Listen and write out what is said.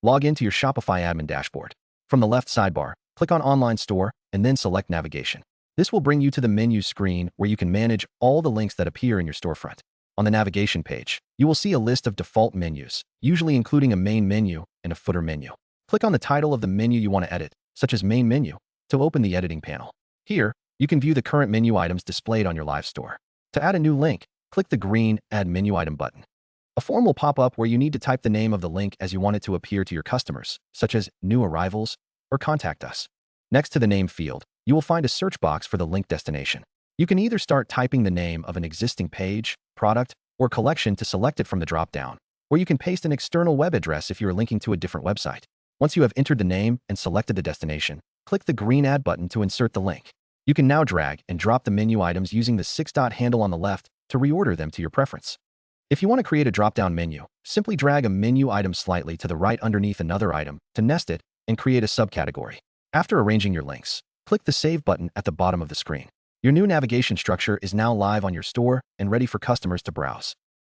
Log into your Shopify admin dashboard. From the left sidebar, click on Online Store and then select Navigation. This will bring you to the menu screen where you can manage all the links that appear in your storefront. On the navigation page, you will see a list of default menus, usually including a main menu and a footer menu. Click on the title of the menu you want to edit, such as Main Menu, to open the editing panel. Here, you can view the current menu items displayed on your live store. To add a new link, click the green Add Menu Item button. A form will pop up where you need to type the name of the link as you want it to appear to your customers, such as New Arrivals or Contact Us. Next to the name field, you will find a search box for the link destination. You can either start typing the name of an existing page, product, or collection to select it from the drop-down, or you can paste an external web address if you are linking to a different website. Once you have entered the name and selected the destination, click the green Add button to insert the link. You can now drag and drop the menu items using the 6-dot handle on the left to reorder them to your preference. If you want to create a drop-down menu, simply drag a menu item slightly to the right underneath another item to nest it and create a subcategory. After arranging your links, click the Save button at the bottom of the screen. Your new navigation structure is now live on your store and ready for customers to browse.